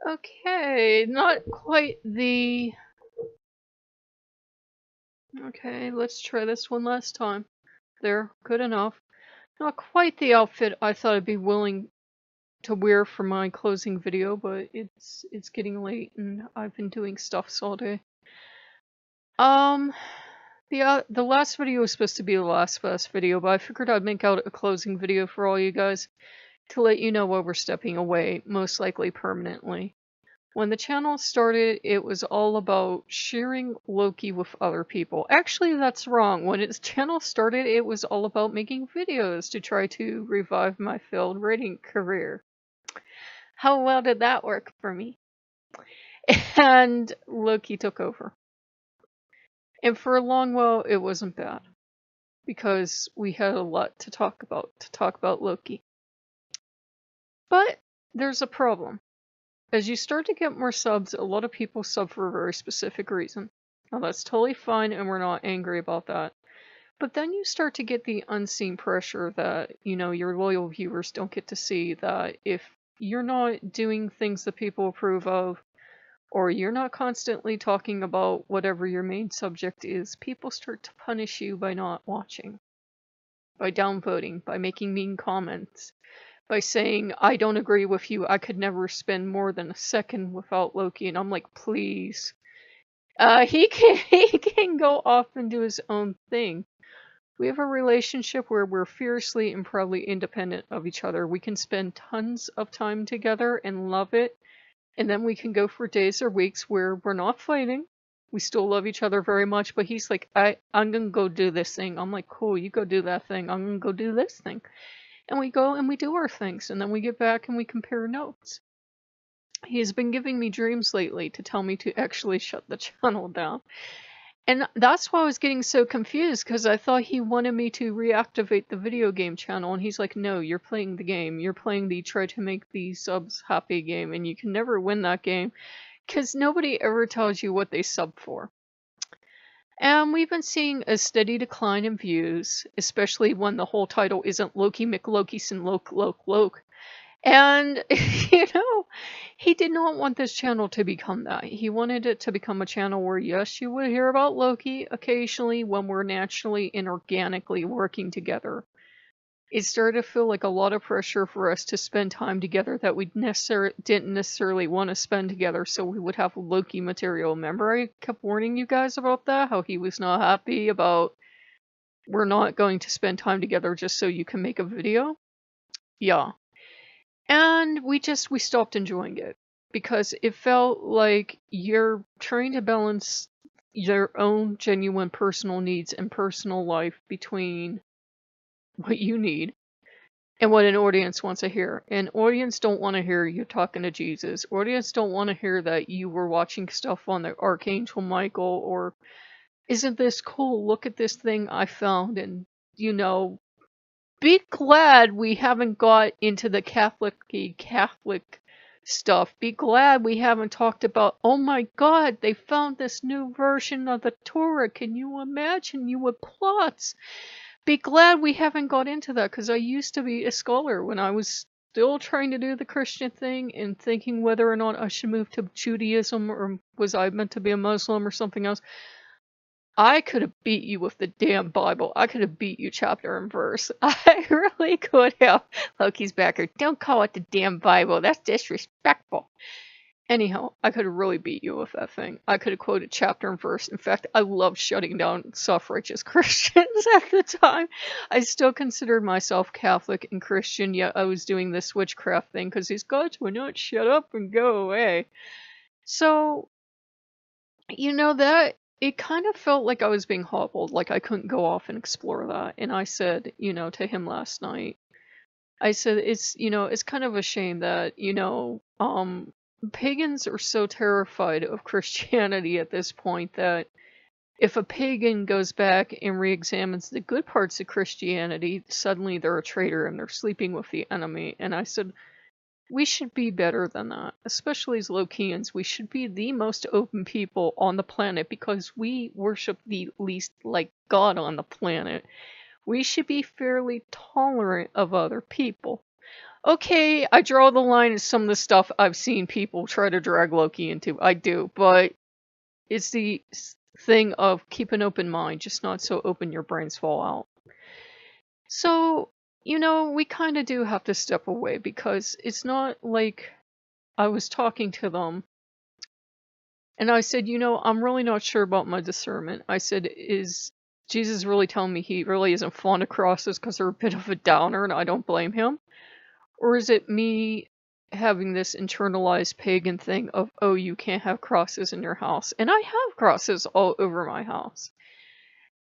Okay, not quite the... Okay, let's try this one last time. There, good enough. Not quite the outfit I thought I'd be willing to wear for my closing video, but it's getting late and I've been doing stuffs all day. The last video was supposed to be the last video, but I figured I'd make out a closing video for all you guys to let you know why we're stepping away, most likely permanently. When the channel started, it was all about sharing Loki with other people. Actually, that's wrong. When its channel started, it was all about making videos to try to revive my failed writing career. How well did that work for me? And Loki took over. And for a long while, it wasn't bad. Because we had a lot to talk about Loki. But there's a problem. As you start to get more subs, a lot of people sub for a very specific reason. Now that's totally fine and we're not angry about that. But then you start to get the unseen pressure that, you know, your loyal viewers don't get to see, that if you're not doing things that people approve of, or you're not constantly talking about whatever your main subject is, people start to punish you by not watching. By downvoting, by making mean comments. By saying, I don't agree with you, I could never spend more than a second without Loki, and I'm like, please. He can go off and do his own thing. We have a relationship where we're fiercely and proudly independent of each other. We can spend tons of time together and love it, and then we can go for days or weeks where we're not fighting. We still love each other very much, but he's like, I'm gonna go do this thing. I'm like, cool, you go do that thing. I'm gonna go do this thing. And we go and we do our things, and then we get back and we compare notes. He has been giving me dreams lately to tell me to actually shut the channel down. And that's why I was getting so confused, because I thought he wanted me to reactivate the video game channel, and he's like, no, you're playing the game. You're playing the try to make the subs happy game, and you can never win that game, because nobody ever tells you what they sub for. And we've been seeing a steady decline in views, especially when the whole title isn't Loki McLokison Loke. And, you know, he did not want this channel to become that. He wanted it to become a channel where, yes, you would hear about Loki occasionally when we're naturally and organically working together. It started to feel like a lot of pressure for us to spend time together that we didn't necessarily want to spend together, so we would have Loki material. Remember I kept warning you guys about that? How he was not happy about we're not going to spend time together just so you can make a video? Yeah. And we stopped enjoying it. Because it felt like you're trying to balance your own genuine personal needs and personal life between what you need and what an audience wants to hear. An audience don't want to hear you talking to Jesus. Audience don't want to hear that you were watching stuff on the Archangel Michael, or isn't this cool? Look at this thing I found. And, you know, be glad we haven't got into the Catholic stuff. Be glad we haven't talked about, oh my god, they found this new version of the Torah. Can you imagine? You would plots. Be glad we haven't got into that, because I used to be a scholar when I was still trying to do the Christian thing and thinking whether or not I should move to Judaism, or was I meant to be a Muslim or something else. I could have beat you with the damn Bible. I could have beat you chapter and verse. I really could have. Loki's backer. Don't call it the damn Bible. That's disrespectful. Anyhow, I could have really beat you with that thing. I could have quoted chapter and verse. In fact, I loved shutting down self-righteous Christians at the time. I still considered myself Catholic and Christian, yet I was doing this witchcraft thing because these gods would not shut up and go away. So, you know, that it kind of felt like I was being hobbled, like I couldn't go off and explore that. And I said, you know, to him last night, I said, it's, you know, it's kind of a shame that, you know, pagans are so terrified of Christianity at this point that if a pagan goes back and re-examines the good parts of Christianity, suddenly they're a traitor and they're sleeping with the enemy. And I said, we should be better than that, especially as Lokeans. We should be the most open people on the planet because we worship the least like God on the planet. We should be fairly tolerant of other people. Okay, I draw the line at some of the stuff I've seen people try to drag Loki into. I do, but it's the thing of keep an open mind, just not so open your brains fall out. So, we kind of do have to step away because it's not like I was talking to them and I said, I'm really not sure about my discernment. I said, is Jesus really telling me he really isn't fond of crosses because they're a bit of a downer and I don't blame him? Or is it me having this internalized pagan thing of, oh, you can't have crosses in your house? And I have crosses all over my house.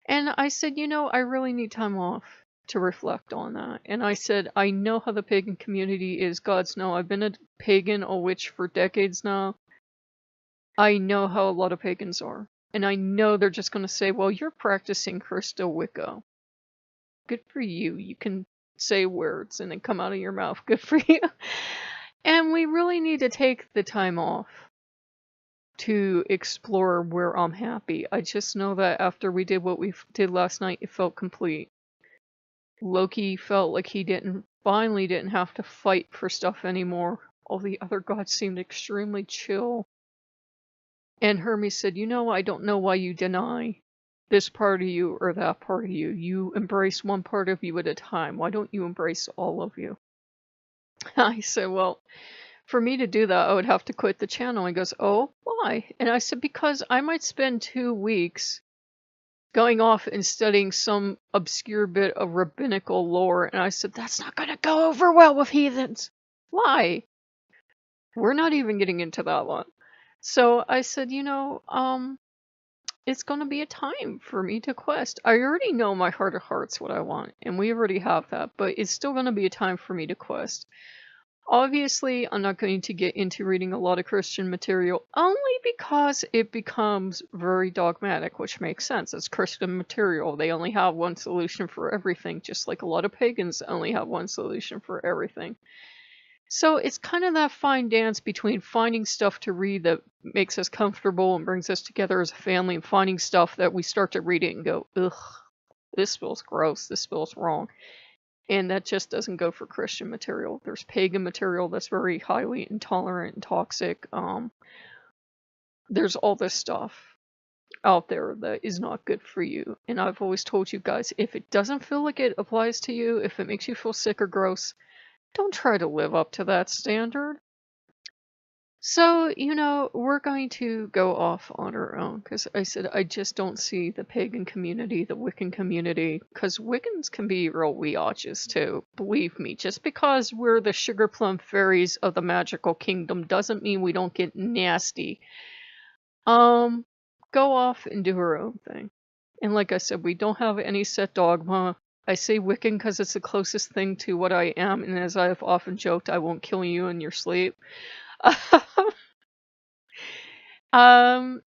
And I said, I really need time off to reflect on that. And I said, I know how the pagan community is. Gods know I've been a pagan, a witch for decades now. I know how a lot of pagans are. And I know they're just going to say, well, you're practicing Christo Wicca. Good for you. You can say words and then come out of your mouth. Good for you. And we really need to take the time off to explore where I'm happy. I just know that after we did what we did last night, it felt complete. Loki felt like he finally didn't have to fight for stuff anymore. All the other gods seemed extremely chill. And Hermes said, I don't know why you deny this part of you or that part of you. You embrace one part of you at a time. Why don't you embrace all of you? I said, well, for me to do that, I would have to quit the channel. He goes, oh, why? And I said, because I might spend 2 weeks going off and studying some obscure bit of rabbinical lore. And I said, that's not going to go over well with heathens. Why? We're not even getting into that one. So I said, it's going to be a time for me to quest. I already know my heart of hearts what I want, and we already have that, but it's still going to be a time for me to quest. Obviously, I'm not going to get into reading a lot of Christian material, only because it becomes very dogmatic, which makes sense. It's Christian material. They only have one solution for everything, just like a lot of pagans only have one solution for everything. So it's kind of that fine dance between finding stuff to read that makes us comfortable and brings us together as a family, and finding stuff that we start to read it and go, ugh, this feels gross, this feels wrong. And that just doesn't go for Christian material. There's pagan material that's very highly intolerant and toxic. There's all this stuff out there that is not good for you. And I've always told you guys, if it doesn't feel like it applies to you, if it makes you feel sick or gross, don't try to live up to that standard. So, we're going to go off on our own, because I said I just don't see the pagan community, the Wiccan community, because Wiccans can be real weeaches too. Believe me, just because we're the sugar plum fairies of the magical kingdom doesn't mean we don't get nasty. Go off and do our own thing. And like I said, we don't have any set dogma. I say Wiccan because it's the closest thing to what I am, and as I've often joked, I won't kill you in your sleep.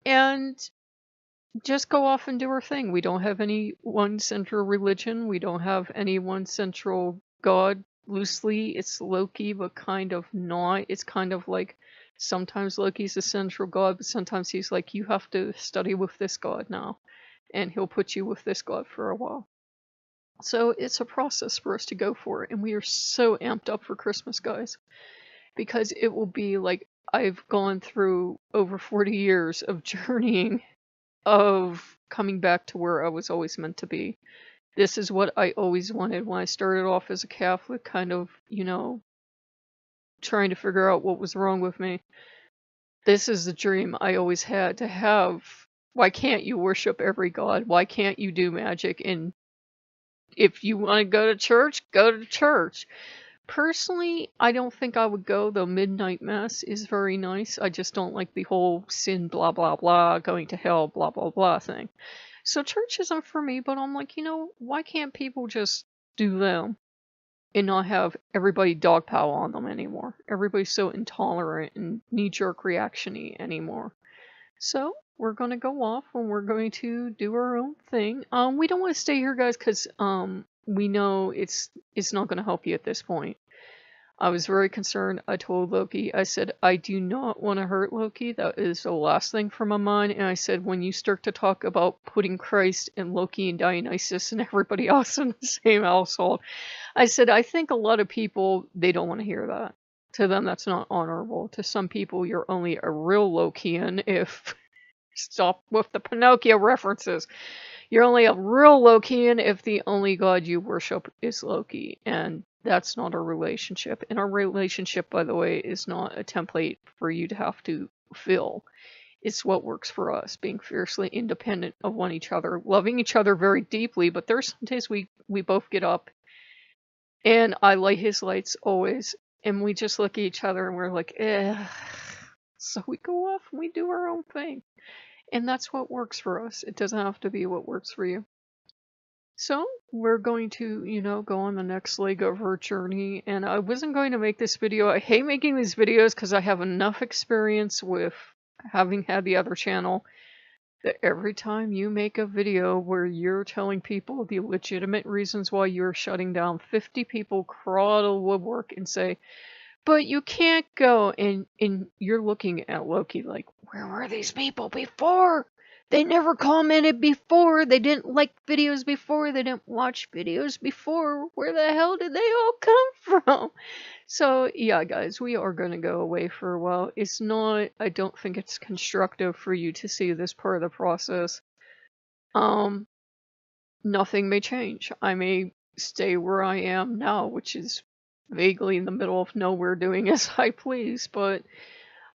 And just go off and do our thing. We don't have any one central religion. We don't have any one central god. Loosely, it's Loki, but kind of not. It's kind of like sometimes Loki's the central god, but sometimes he's like, you have to study with this god now, and he'll put you with this god for a while. So it's a process for us to go for it, and we are so amped up for Christmas, guys, because it will be like I've gone through over 40 years of journeying, of coming back to where I was always meant to be. This is what I always wanted when I started off as a Catholic, kind of, trying to figure out what was wrong with me. This is the dream I always had to have. Why can't you worship every god? Why can't you do magic? And if you want to go to church, go to church. Personally, I don't think I would go, though midnight mass is very nice. I just don't like the whole sin, blah, blah, blah, going to hell, blah, blah, blah thing. So church isn't for me, but I'm like, why can't people just do them and not have everybody dogpile on them anymore? Everybody's so intolerant and knee-jerk reaction-y anymore. So we're going to go off and we're going to do our own thing. We don't want to stay here, guys, because we know it's not going to help you at this point. I was very concerned. I told Loki, I said, I do not want to hurt Loki. That is the last thing from my mind. And I said, when you start to talk about putting Christ and Loki and Dionysus and everybody else in the same household, I said, I think a lot of people, they don't want to hear that. To them, that's not honorable. To some people, you're only a real Lokean if... Stop with the Pinocchio references. You're only a real Lokean if the only god you worship is Loki. And that's not a relationship. And our relationship, by the way, is not a template for you to have to fill. It's what works for us, being fiercely independent of one each other, loving each other very deeply. But there's some days we both get up and I light his lights always. And we just look at each other and we're like, eh. So we go off and we do our own thing. And that's what works for us. It doesn't have to be what works for you. So we're going to, go on the next leg of our journey. And I wasn't going to make this video. I hate making these videos because I have enough experience with having had the other channel that every time you make a video where you're telling people the legitimate reasons why you're shutting down, 50 people crawl out of the woodwork and say, but you can't go, and you're looking at Loki like, where were these people before? They never commented before. They didn't like videos before. They didn't watch videos before. Where the hell did they all come from? So, yeah, guys, we are going to go away for a while. It's not, I don't think it's constructive for you to see this part of the process. Nothing may change. I may stay where I am now, which is vaguely in the middle of nowhere doing as I please, but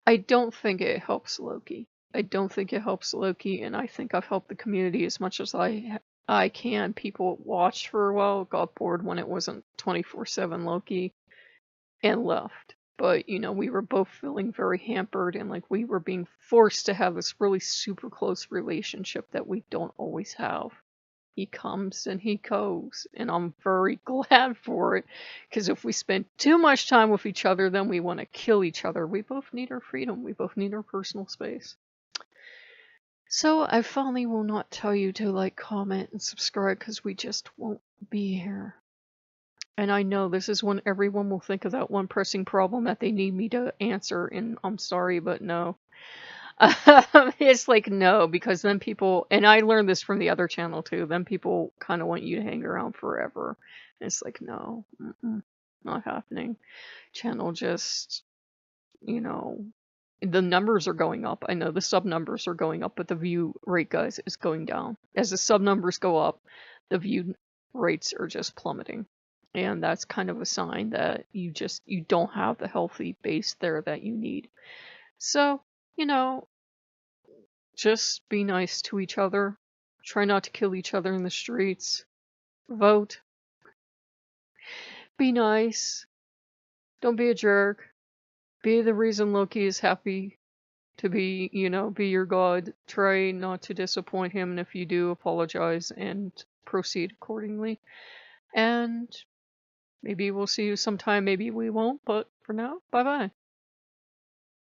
I don't think it helps Loki. I don't think it helps Loki, and I think I've helped the community as much as I can. People watched for a while, got bored when it wasn't 24/7 Loki, and left. But, we were both feeling very hampered, and like we were being forced to have this really super close relationship that we don't always have. He comes and he goes, and I'm very glad for it, because if we spend too much time with each other, then we want to kill each other. We both need our freedom. We both need our personal space. So I finally will not tell you to like, comment, and subscribe, because we just won't be here. And I know this is when everyone will think of that one pressing problem that they need me to answer, and I'm sorry, but no. It's like, no, because then people, and I learned this from the other channel too, then people kind of want you to hang around forever. And it's like, no, not happening. Channel just, the numbers are going up. I know the sub numbers are going up, but the view rate, guys, is going down. As the sub numbers go up, the view rates are just plummeting. And that's kind of a sign that you don't have the healthy base there that you need. So, just be nice to each other. Try not to kill each other in the streets. Vote. Be nice. Don't be a jerk. Be the reason Loki is happy to be, be your god. Try not to disappoint him, and if you do, apologize and proceed accordingly. And maybe we'll see you sometime, maybe we won't, but for now, bye-bye.